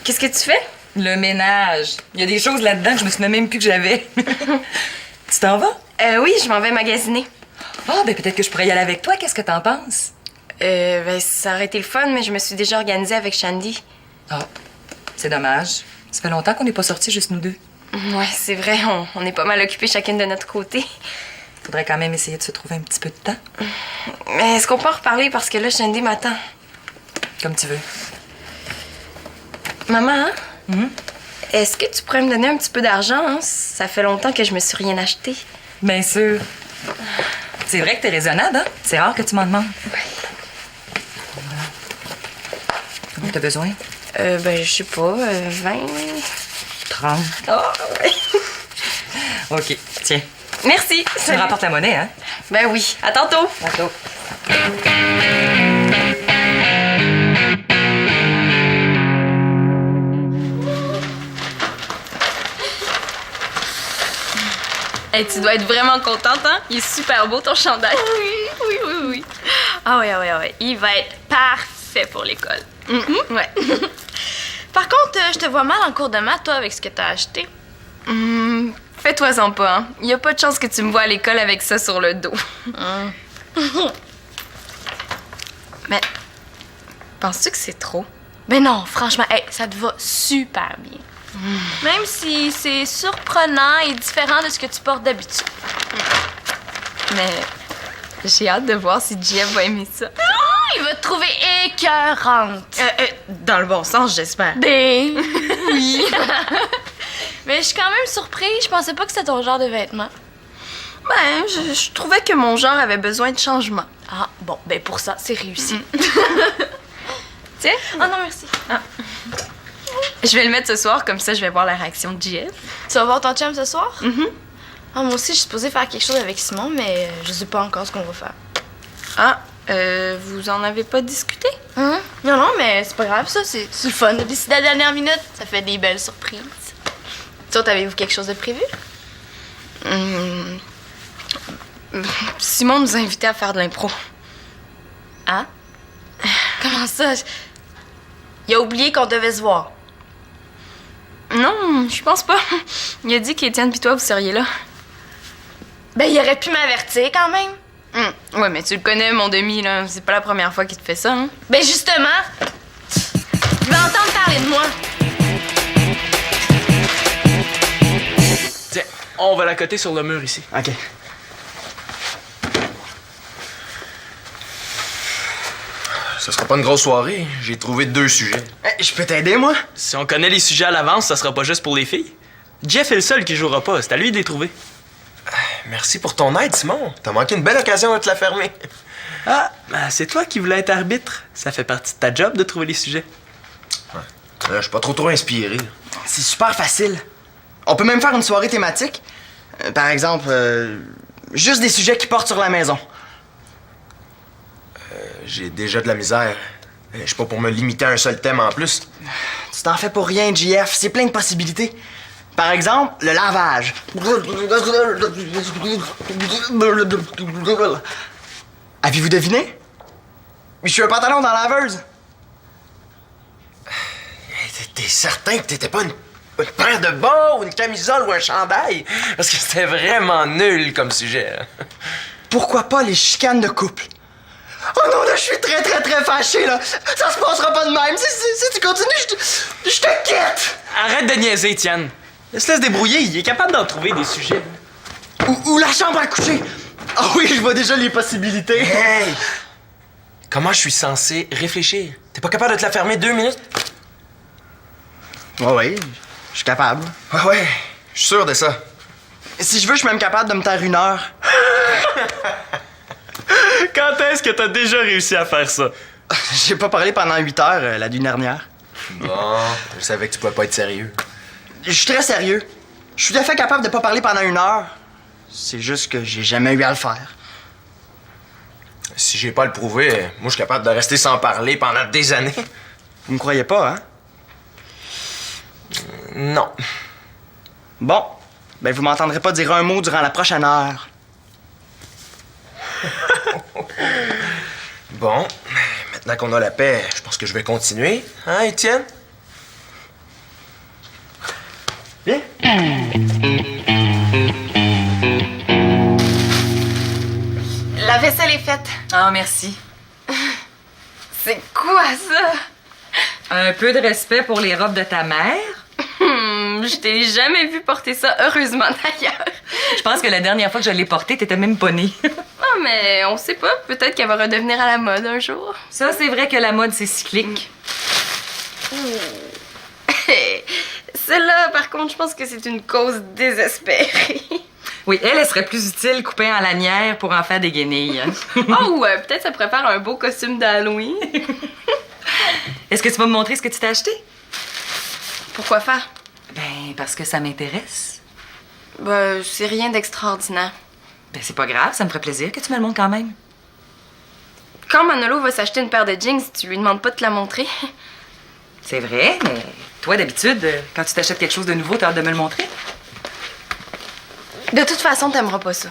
Qu'est-ce que tu fais? Le ménage. Il y a des choses là-dedans que je me souviens même plus que j'avais. Tu t'en vas? Oui, je m'en vais magasiner. Ah, ben peut-être que je pourrais y aller avec toi. Qu'est-ce que t'en penses? Ben ça aurait été le fun, mais je me suis déjà organisée avec Shandy. Ah, c'est dommage. Ça fait longtemps qu'on n'est pas sortis juste nous deux. Ouais, c'est vrai, on est pas mal occupés chacune de notre côté. Faudrait quand même essayer de se trouver un petit peu de temps. Mais est-ce qu'on peut en reparler parce que là, Shandy m'attend? Comme tu veux. Maman, est-ce que tu pourrais me donner un petit peu d'argent? Hein? Ça fait longtemps que je me suis rien acheté. Bien sûr. C'est vrai que t'es raisonnable, hein? C'est rare que tu m'en demandes. Ouais. Combien t'as besoin? Ben, je sais pas, 20... 30. Oh, ouais. OK, tiens. Merci. Tu me rapportes la monnaie, hein? Ben oui. À tantôt. Tantôt. Hey, tu dois être vraiment contente, hein? Il est super beau, ton chandail. Oui. Ah ouais. Il va être parfait pour l'école. Ouais. Par contre, je te vois mal en cours de maths, toi, avec ce que t'as acheté. Fais-toi-en pas, hein? Il y a pas de chance que tu me vois à l'école avec ça sur le dos. Mais, penses-tu que c'est trop? Ben non, franchement, hey, ça te va super bien. Même si c'est surprenant et différent de ce que tu portes d'habitude. Mais, j'ai hâte de voir si Jeff va aimer ça. Il va te trouver écœurante. Dans le bon sens, j'espère. Ben oui. Mais je suis quand même surprise. Je pensais pas que c'était ton genre de vêtements. Ben, je trouvais que mon genre avait besoin de changement. Ah, bon, ben pour ça, c'est réussi. Tiens. Oh non, merci. Je vais le mettre ce soir, comme ça je vais voir la réaction de Jeff. Tu vas voir ton chum ce soir? Ah, moi aussi, je suis supposée faire quelque chose avec Simon, mais je sais pas encore ce qu'on va faire. Ah, vous en avez pas discuté? Non, mais c'est pas grave, ça. C'est le fun de décider à la dernière minute. Ça fait des belles surprises. Toi, avez-vous quelque chose de prévu? Simon nous a invités à faire de l'impro. Hein? Comment ça? Il a oublié qu'on devait se voir. Non, je pense pas. Il a dit qu'Étienne pis toi, vous seriez là. Ben, il aurait pu m'avertir quand même. Ouais, mais tu le connais, mon demi, là. C'est pas la première fois qu'il te fait ça, hein? Ben, justement, il va entendre parler de moi. Tiens, on va la coter sur le mur ici. OK. Ça sera pas une grosse soirée. J'ai trouvé 2 sujets. Hey, je peux t'aider, moi? Si on connaît les sujets à l'avance, ça sera pas juste pour les filles. Jeff est le seul qui jouera pas. C'est à lui de les trouver. Merci pour ton aide, Simon. T'as manqué une belle occasion de te la fermer. Ah, ben, c'est toi qui voulais être arbitre. Ça fait partie de ta job de trouver les sujets. Je suis pas trop inspiré. C'est super facile. On peut même faire une soirée thématique. Par exemple, juste des sujets qui portent sur la maison. J'ai déjà de la misère. Je suis pas pour me limiter à un seul thème en plus. Tu t'en fais pour rien, JF. C'est plein de possibilités. Par exemple, le lavage. Avez-vous deviné? Je suis un pantalon dans la laveuse. T'es certain que t'étais pas une paire de bas ou une camisole ou un chandail? Parce que c'était vraiment nul comme sujet. Pourquoi pas les chicanes de couple? Oh non, là, je suis très fâché, là. Ça se passera pas de même. Si tu continues, je te quitte. Arrête de niaiser, Étienne. Laisse-le se débrouiller. Il est capable d'en trouver des sujets. Ou la chambre à coucher. Ah oui, je vois déjà les possibilités. Hey! Comment je suis censé réfléchir? T'es pas capable de te la fermer 2 minutes? Ouais, je suis capable. Ouais, je suis sûr de ça. Si je veux, je suis même capable de me taire 1 heure. Quand est-ce que t'as déjà réussi à faire ça? J'ai pas parlé pendant 8 heures la nuit dernière. Bon, je savais que tu pouvais pas être sérieux. Je suis très sérieux. Je suis tout à fait capable de pas parler pendant 1 heure. C'est juste que j'ai jamais eu à le faire. Si j'ai pas à le prouver, moi, je suis capable de rester sans parler pendant des années. Vous me croyez pas, hein? Non. Bon, ben vous m'entendrez pas dire un mot durant la prochaine heure. Bon, maintenant qu'on a la paix, je pense que je vais continuer. Hein, Étienne? Viens. La vaisselle est faite. Ah, merci. C'est quoi ça? Un peu de respect pour les robes de ta mère. Je t'ai jamais vu porter ça, heureusement d'ailleurs. Je pense que la dernière fois que je l'ai portée, t'étais même pas née. Ah, mais on sait pas. Peut-être qu'elle va redevenir à la mode un jour. Ça, c'est vrai que la mode, c'est cyclique. Celle-là, par contre, je pense que c'est une cause désespérée. Oui, elle serait plus utile coupée en lanière pour en faire des guenilles. Oh, peut-être ça pourrait faire un beau costume d'Halloween. Est-ce que tu vas me montrer ce que tu t'as acheté? Pourquoi faire? Ben, parce que ça m'intéresse. Ben, c'est rien d'extraordinaire. Ben, c'est pas grave, ça me ferait plaisir que tu me le montres quand même. Quand Manolo va s'acheter une paire de jeans, tu lui demandes pas de te la montrer. C'est vrai, mais toi, d'habitude, quand tu t'achètes quelque chose de nouveau, t'as hâte de me le montrer. De toute façon, t'aimeras pas ça.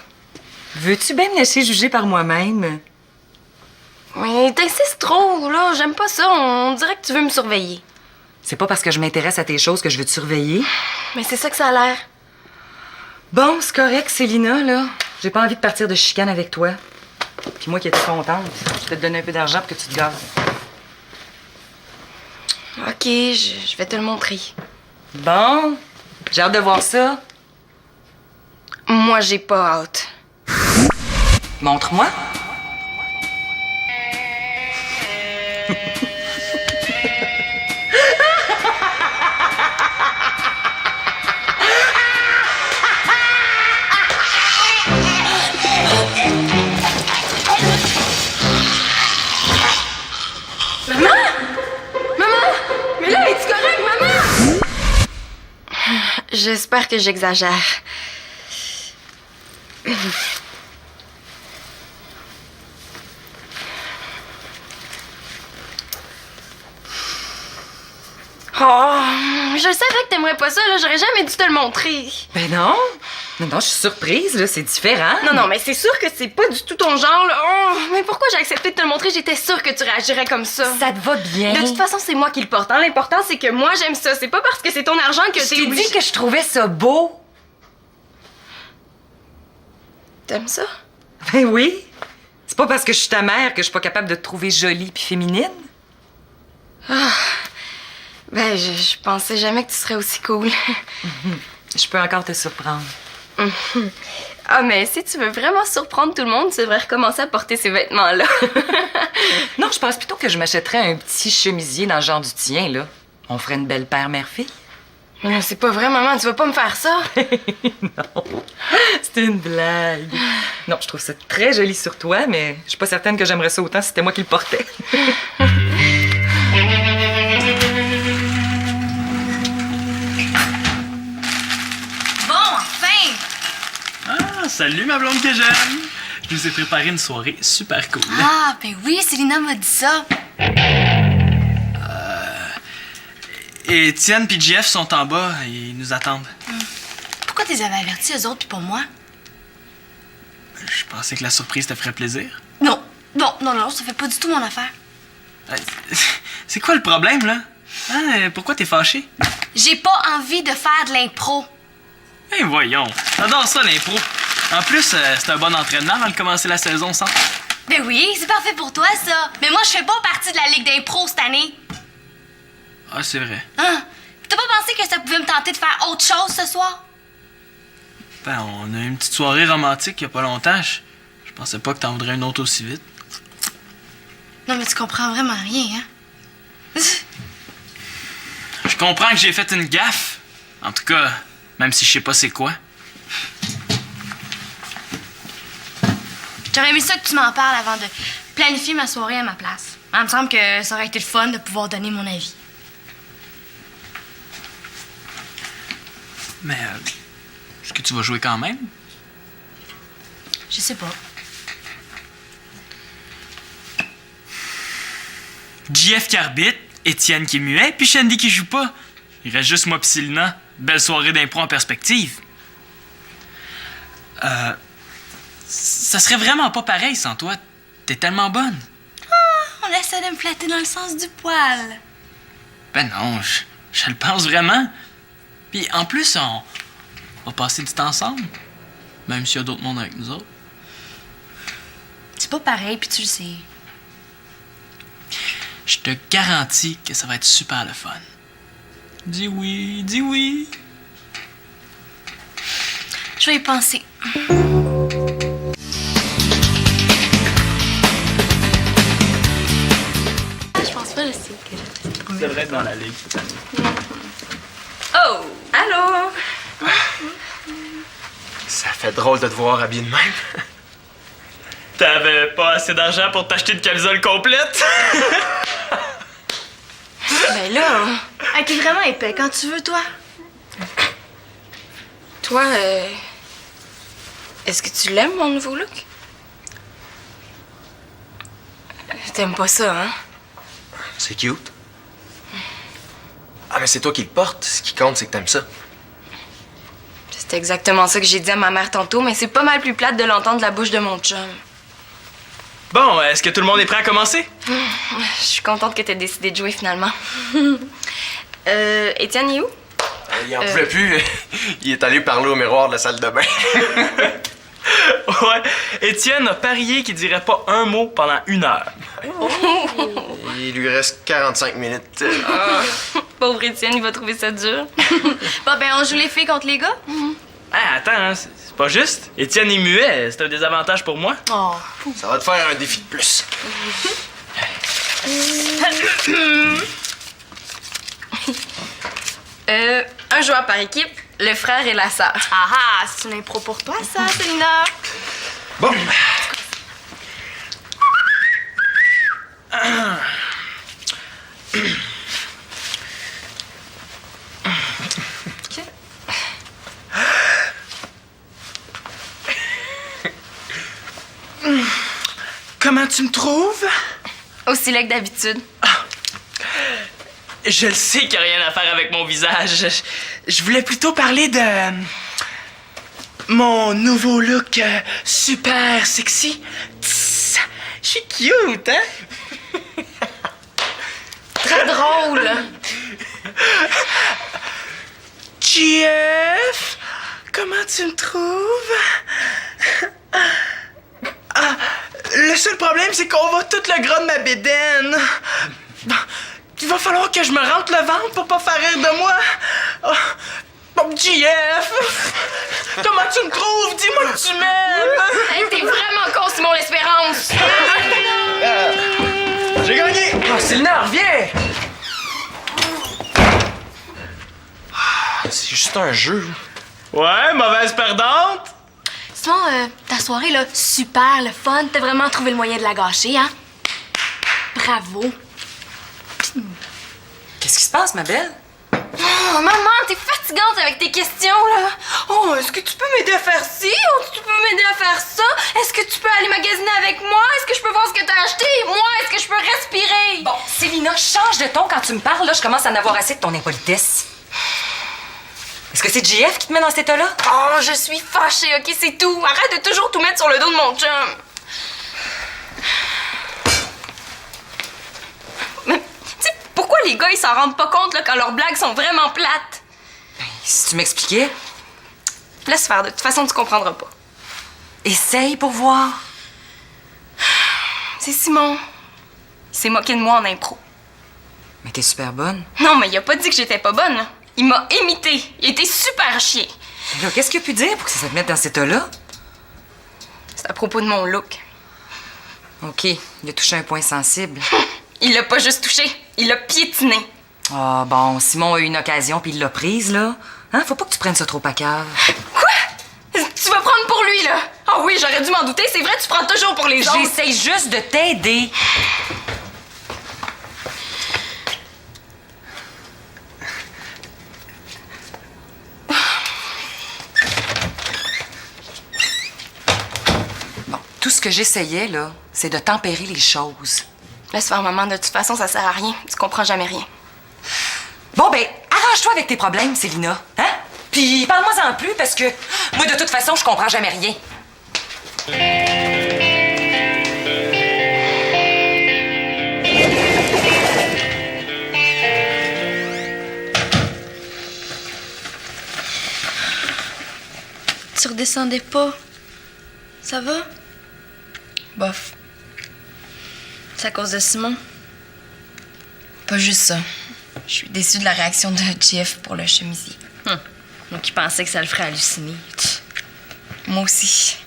Veux-tu bien me laisser juger par moi-même? Mais t'insistes trop, là. J'aime pas ça. On dirait que tu veux me surveiller. C'est pas parce que je m'intéresse à tes choses que je veux te surveiller. Mais c'est ça que ça a l'air. Bon, c'est correct, Célina, là. J'ai pas envie de partir de chicane avec toi. Puis moi qui étais contente, je vais te donner un peu d'argent pour que tu te gaves. OK, je vais te le montrer. Bon, j'ai hâte de voir ça. Moi, j'ai pas hâte. Montre-moi. Mais là, es-tu correct, maman? J'espère que j'exagère. Oh, je savais que t'aimerais pas ça, là. J'aurais jamais dû te le montrer. Ben non. Non, je suis surprise, là. C'est différent. Non, mais c'est sûr que c'est pas du tout ton genre, là. Oh, mais pourquoi j'ai accepté de te le montrer? J'étais sûre que tu réagirais comme ça. Ça te va bien. De toute façon, c'est moi qui le porte. Hein. L'important, c'est que moi, j'aime ça. C'est pas parce que c'est ton argent que je t'es t'ai obligé... dit que je trouvais ça beau. T'aimes ça? Ben oui. C'est pas parce que je suis ta mère que je suis pas capable de te trouver jolie puis féminine. Ben, je pensais jamais que tu serais aussi cool. Je peux encore te surprendre. Ah, mais si tu veux vraiment surprendre tout le monde, tu devrais recommencer à porter ces vêtements-là. Non, je pense plutôt que je m'achèterais un petit chemisier dans le genre du tien, là. On ferait une belle paire mère-fille. Mais non, c'est pas vrai, maman. Tu vas pas me faire ça. Non, c'était une blague. Non, je trouve ça très joli sur toi, mais je suis pas certaine que j'aimerais ça autant si c'était moi qui le portais. Ah, salut ma blonde que j'aime! Je vous ai préparé une soirée super cool. Ah, ben oui, Célina m'a dit ça. Et Étienne puis Jeff sont en bas, ils nous attendent. Pourquoi tu les avais avertis, eux autres, puis pas moi? Je pensais que la surprise te ferait plaisir. Non, ça fait pas du tout mon affaire. C'est quoi le problème, là? Hein, pourquoi t'es fâché? J'ai pas envie de faire de l'impro. Eh voyons, j'adore ça l'impro. En plus, c'est un bon entraînement avant de commencer la saison sans. Ben oui, c'est parfait pour toi, ça. Mais moi, je fais pas partie de la ligue d'impro cette année. Ah, c'est vrai. Hein? T'as pas pensé que ça pouvait me tenter de faire autre chose ce soir? Ben, on a eu une petite soirée romantique il y a pas longtemps. Je pensais pas que t'en voudrais une autre aussi vite. Non, mais tu comprends vraiment rien, hein? Je comprends que j'ai fait une gaffe. En tout cas, même si je sais pas c'est quoi. J'aurais aimé ça que tu m'en parles avant de planifier ma soirée à ma place. Il me semble que ça aurait été le fun de pouvoir donner mon avis. Mais, est-ce que tu vas jouer quand même? Je sais pas. JF qui arbitre, Étienne qui est muet, puis Shandy qui joue pas. Il reste juste moi pis Célina. Belle soirée d'impro en perspective. Ça serait vraiment pas pareil sans toi. T'es tellement bonne. On essaie de me flatter dans le sens du poil. Ben non, je le pense vraiment. Puis en plus, on va passer du temps ensemble. Même s'il y a d'autres mondes avec nous autres. C'est pas pareil, puis tu le sais. Je te garantis que ça va être super le fun. Dis oui, dis oui. Je vais y penser. Je pense pas, je sais que... Tu devrais être dans la ligue cette année. Oh, allô? Ça fait drôle de te voir habillé de même. T'avais pas assez d'argent pour t'acheter une camisole complète? Ben là, Ah, t'es vraiment épais quand tu veux, toi. toi, est-ce que tu l'aimes, mon nouveau look? T'aimes pas ça, hein? C'est cute. Ah, mais c'est toi qui le portes. Ce qui compte, c'est que t'aimes ça. C'est exactement ça que j'ai dit à ma mère tantôt, mais c'est pas mal plus plate de l'entendre de la bouche de mon chum. Bon, est-ce que tout le monde est prêt à commencer? Je suis contente que t'aies décidé de jouer finalement. Étienne, il est où? Il en pouvait plus. Il est allé parler au miroir de la salle de bain. Ouais, Étienne a parié qu'il dirait pas un mot pendant 1 heure. Il lui reste 45 minutes. Pauvre Étienne, il va trouver ça dur. Bon, ben, on joue les filles contre les gars. Ah, attends, hein, c'est pas juste. Étienne est muet, c'est un désavantage pour moi. Oh. Ça va te faire un défi de plus. Un joueur par équipe, le frère et la sœur. Ah ah, c'est une impro pour toi, ça, Célina. Bon. Comment tu me trouves? Aussi laid que d'habitude. Je le sais qu'il n'y a rien à faire avec mon visage. Je voulais plutôt parler de... mon nouveau look super sexy. Tss, je suis cute, hein? Très drôle. JF, comment tu me trouves? Ah, le seul problème, c'est qu'on voit tout le gras de ma bédaine. Il va falloir que je me rentre le ventre pour pas faire rire de moi. Oh, bon, JF, comment tu me trouves? Dis-moi que tu m'aimes. Hey, t'es vraiment con, Simon l'Espérance. J'ai gagné! Oh, Célina, reviens! C'est juste un jeu. Ouais, mauvaise perdante. Sinon, ta soirée, là, super, le fun. T'as vraiment trouvé le moyen de la gâcher, hein? Bravo. Qu'est-ce qui se passe, ma belle? Oh, maman, t'es fatigante avec tes questions, là. Oh, est-ce que tu peux m'aider à faire ci? Oh, tu peux m'aider à faire ça? Est-ce que tu peux aller magasiner avec moi? Est-ce que je peux voir ce que t'as acheté? Moi, est-ce que je peux respirer? Bon, Célina, change de ton quand tu me parles, là. Je commence à en avoir assez de ton impolitesse. Est-ce que c'est JF qui te met dans cet état-là? Oh, je suis fâchée, OK, c'est tout. Arrête de toujours tout mettre sur le dos de mon chum. Mais, tu sais, pourquoi les gars, ils s'en rendent pas compte, là, quand leurs blagues sont vraiment plates? Si tu m'expliquais, Laisse faire, de toute façon, tu comprendras pas. essaye pour voir. C'est Simon. Il s'est moqué de moi en impro. Mais t'es super bonne. Non, mais il a pas dit que j'étais pas bonne, là. Il m'a imité. Il était super chier. Là, qu'est-ce qu'il a pu dire pour que ça te mette dans cet état-là? C'est à propos de mon look. OK, il a touché un point sensible. Il l'a pas juste touché, il l'a piétiné. Ah, bon, Simon a eu une occasion puis il l'a prise, là. Hein, faut pas que tu prennes ça trop à cœur. Quoi? Tu vas prendre pour lui, là? Ah oui, j'aurais dû m'en douter. C'est vrai, tu prends toujours pour les autres. J'essaye juste de t'aider. Bon, tout ce que j'essayais, là, c'est de tempérer les choses. Laisse faire, maman. De toute façon, ça sert à rien. Tu comprends jamais rien. Bon, ben, arrange-toi avec tes problèmes, Célina. Hein? Puis parle-moi-en plus, parce que moi, de toute façon, je comprends jamais rien. Tu redescendais pas. Ça va? Bof. C'est à cause de Simon? Pas juste ça. Je suis déçue de la réaction de Jeff pour le chemisier. Moi qui pensais que ça le ferait halluciner. Moi aussi.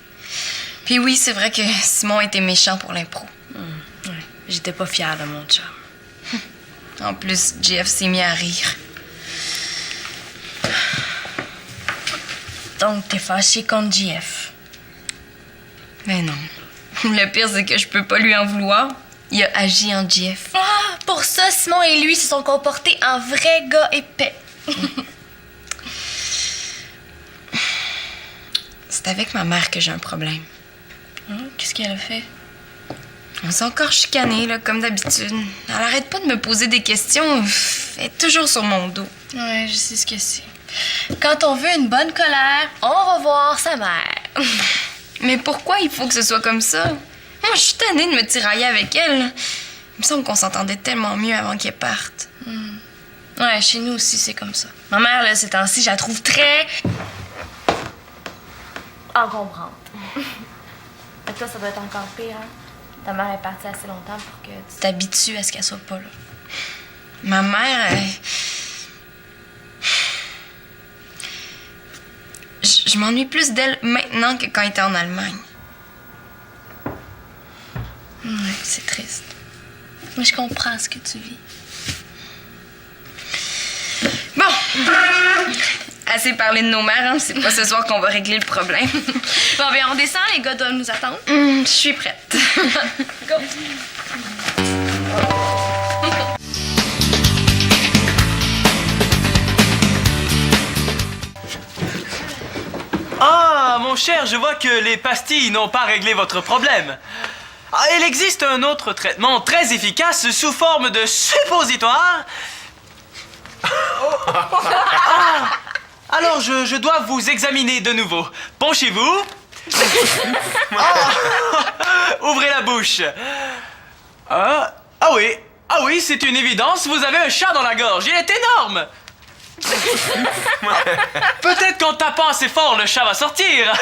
Puis oui, c'est vrai que Simon était méchant pour l'impro. Ouais. J'étais pas fière de mon chum. En plus, Jeff s'est mis à rire. Donc, t'es fâchée contre Jeff. Mais non. Le pire, c'est que je peux pas lui en vouloir. Il a agi en Jeff. Ah, pour ça, Simon et lui se sont comportés en vrais gars épais. C'est avec ma mère que j'ai un problème. Qu'est-ce qu'elle a fait? On s'est encore chicané, là, comme d'habitude. Elle arrête pas de me poser des questions. Elle est toujours sur mon dos. Ouais, je sais ce que c'est. Quand on veut une bonne colère, on va voir sa mère. Mais pourquoi il faut que ce soit comme ça? Moi, je suis tannée de me tirailler avec elle. Il me semble qu'on s'entendait tellement mieux avant qu'elle parte. Ouais, chez nous aussi, c'est comme ça. Ma mère, là, ces temps-ci, je la trouve très... encombrante. Et toi, ça doit être encore pire, hein? Ta mère est partie assez longtemps pour que tu t'habitues à ce qu'elle soit pas là. Ma mère, je m'ennuie plus d'elle maintenant que quand elle était en Allemagne. Ouais, c'est triste. Mais je comprends ce que tu vis. Bon, assez parlé de nos mères, hein? C'est pas ce soir qu'on va régler le problème. Bon, ben, on descend, les gars doivent nous attendre. Je suis prête. Go! Ah, mon cher, je vois que les pastilles n'ont pas réglé votre problème. Ah, il existe un autre traitement très efficace sous forme de suppositoire. Ah, alors, je dois vous examiner de nouveau. Penchez-vous. Ah, ouvrez la bouche. Ah oui, c'est une évidence. Vous avez un chat dans la gorge. Il est énorme. Peut-être qu'en tapant assez fort, le chat va sortir.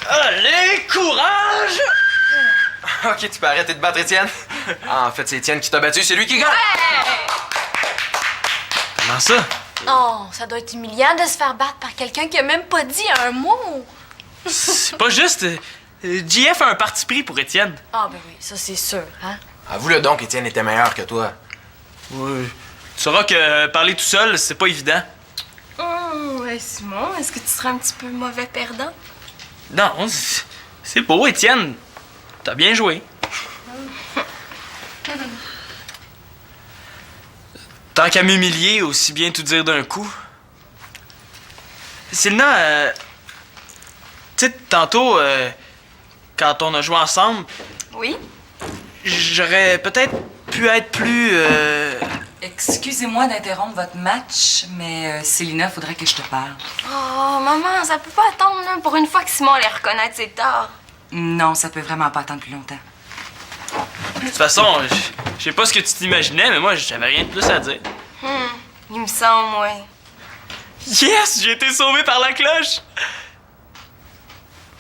Allez, courage! Ok, tu peux arrêter de battre Étienne. Ah, en fait, c'est Étienne qui t'a battu, c'est lui qui gagne. Comment ça? Oh, ça doit être humiliant de se faire battre par quelqu'un qui a même pas dit un mot. C'est pas juste. JF a un parti pris pour Étienne. Ah, ben oui, ça c'est sûr, hein? Avoue-le donc, Étienne était meilleur que toi. Oui. Tu sauras que parler tout seul, c'est pas évident. Ouais, Simon, est-ce que tu serais un petit peu mauvais perdant? Non, c'est beau, Étienne. T'as bien joué. Tant qu'à m'humilier, aussi bien tout dire d'un coup. Sylna, tu sais, tantôt, quand on a joué ensemble, Oui? J'aurais peut-être pu être plus... Excusez-moi d'interrompre votre match, mais Célina, faudrait que je te parle. Oh, maman, ça peut pas attendre, là, pour une fois que Simon allait reconnaître ses torts. Non, ça peut vraiment pas attendre plus longtemps. De toute façon, je sais pas ce que tu t'imaginais, mais moi, j'avais rien de plus à dire. Il me semble, ouais. Yes! J'ai été sauvé par la cloche!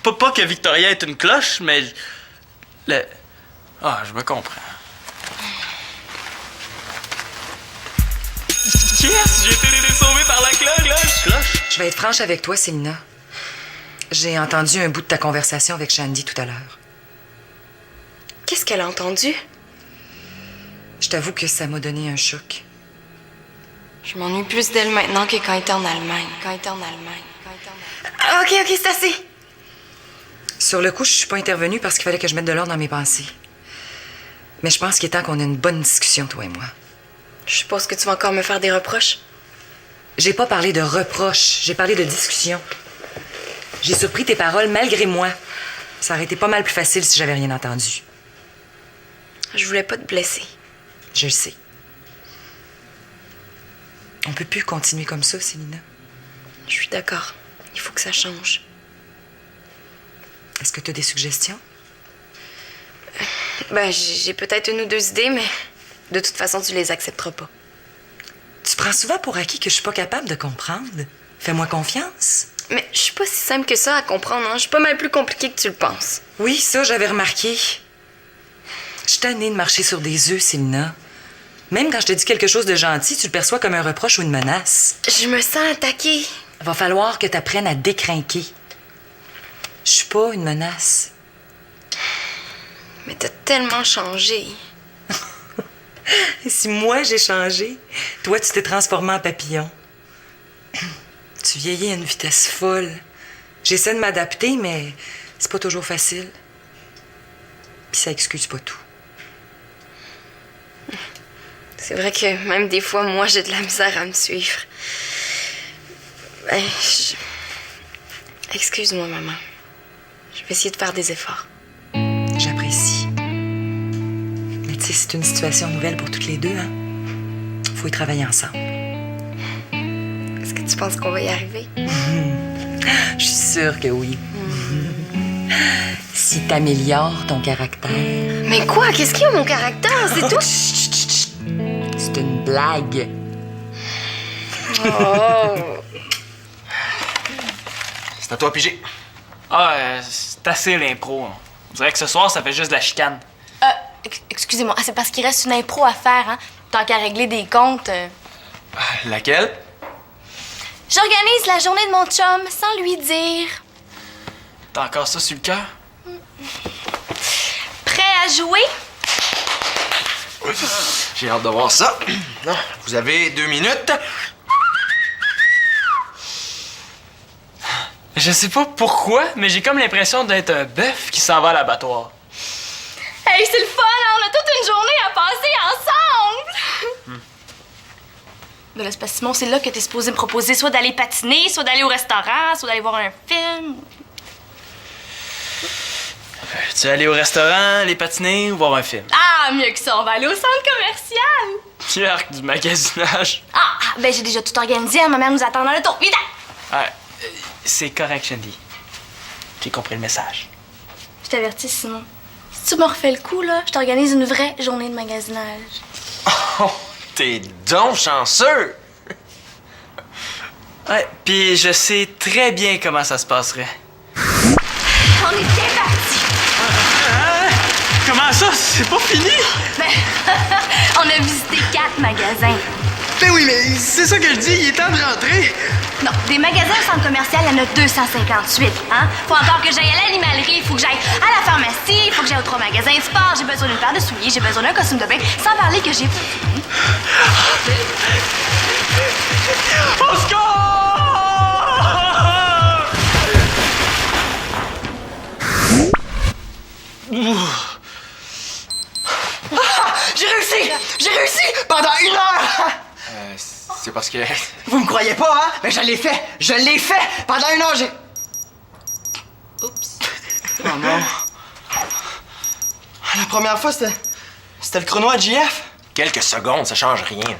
Pas que Victoria est une cloche, mais... Ah, je me comprends. Yes! J'ai été sauvé par la cloche! Je vais être franche avec toi, Célina. J'ai entendu un bout de ta conversation avec Shandy tout à l'heure. Qu'est-ce qu'elle a entendu? Je t'avoue que ça m'a donné un choc. Je m'ennuie plus d'elle maintenant que quand elle était en Allemagne. Ok, c'est assez. Sur le coup, je suis pas intervenue parce qu'il fallait que je mette de l'ordre dans mes pensées. Mais je pense qu'il est temps qu'on ait une bonne discussion, toi et moi. Je suppose que tu vas encore me faire des reproches. J'ai pas parlé de reproches, j'ai parlé de discussion. J'ai surpris tes paroles malgré moi. Ça aurait été pas mal plus facile si j'avais rien entendu. Je voulais pas te blesser. Je le sais. On peut plus continuer comme ça, Célina. Je suis d'accord. Il faut que ça change. Est-ce que tu as des suggestions? Ben, j'ai peut-être une ou deux idées, mais de toute façon, tu les accepteras pas. Tu prends souvent pour acquis que je suis pas capable de comprendre. Fais-moi confiance. Mais je suis pas si simple que ça à comprendre, hein. Je suis pas mal plus compliquée que tu le penses. Oui, ça, j'avais remarqué. Je suis tannée de marcher sur des œufs, Célina. Même quand je te dis quelque chose de gentil, tu le perçois comme un reproche ou une menace. Je me sens attaquée. Va falloir que tu apprennes à décrinquer. Je suis pas une menace. Mais t'as tellement changé. Et si moi j'ai changé, toi tu t'es transformé en papillon. Tu vieillis à une vitesse folle. J'essaie de m'adapter, mais c'est pas toujours facile. Puis ça excuse pas tout. C'est vrai que même des fois, moi, j'ai de la misère à me suivre. Ben, excuse-moi, maman. Je vais essayer de faire des efforts. J'apprécie. Mais tu sais, c'est une situation nouvelle pour toutes les deux, hein? Faut y travailler ensemble. Est-ce que tu penses qu'on va y arriver? Je suis sûre que oui. Si t'améliores ton caractère. Mais quoi? Qu'est-ce qu'il y a, mon caractère? C'est tout? C'est une blague. Oh! C'est à toi, Pigé. Ah, c'est assez l'impro. On dirait que ce soir, ça fait juste de la chicane. Excusez-moi, c'est parce qu'il reste une impro à faire, hein? Tant qu'à régler des comptes. Laquelle? J'organise la journée de mon chum sans lui dire. T'as encore ça sur le cœur? Prêt à jouer? J'ai hâte de voir ça. Non, vous avez 2 minutes. Je sais pas pourquoi, mais j'ai comme l'impression d'être un bœuf qui s'en va à l'abattoir. Hey, c'est le fun, hein? On a toute une journée à passer ensemble! Ben là, c'est parce que Simon, c'est là que t'es supposé me proposer soit d'aller patiner, soit d'aller au restaurant, soit d'aller voir un film. Tu veux aller au restaurant, aller patiner ou voir un film? Ah, mieux que ça, on va aller au centre commercial! Yark, du magasinage. Ben j'ai déjà tout organisé, hein? Ma mère nous attend dans le tour. Vite! Ouais, c'est correct, Shandy. J'ai compris le message. Je t'avertis, Simon. Si tu me refais le coup, là, je t'organise une vraie journée de magasinage. Oh, t'es donc chanceux. Ouais, puis je sais très bien comment ça se passerait. On est bien partis! Comment ça? C'est pas fini? Ben, on a visité 4 magasins. Ben oui, mais c'est ça que je dis, il est temps de rentrer. Non, des magasins au centre commercial, il y en a 258, hein? Faut encore que j'aille à l'animalerie, il faut que j'aille à la pharmacie, il faut que j'aille aux 3 magasins de sport, j'ai besoin d'une paire de souliers, j'ai besoin d'un costume de bain, sans parler que j'ai... Au secours! J'ai réussi! J'ai réussi! Pendant 1 heure! C'est parce que... Vous me croyez pas, hein? Mais je l'ai fait! Je l'ai fait! Pendant 1 heure, j'ai... Oups. Oh non. La première fois, c'était le chrono à JF. Quelques secondes, ça change rien.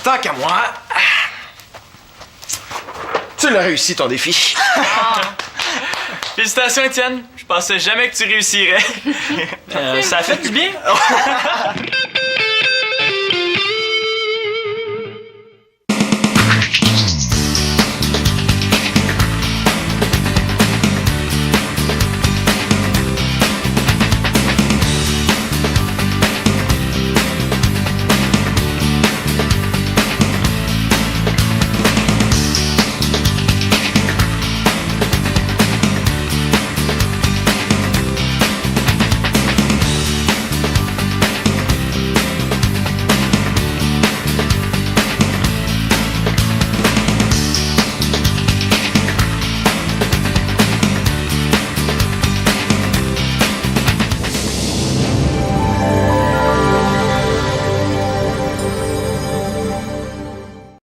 Tant qu'à moi... Tu l'as réussi, ton défi. Félicitations, Étienne. Je pensais jamais que tu réussirais. Ça a fait du bien.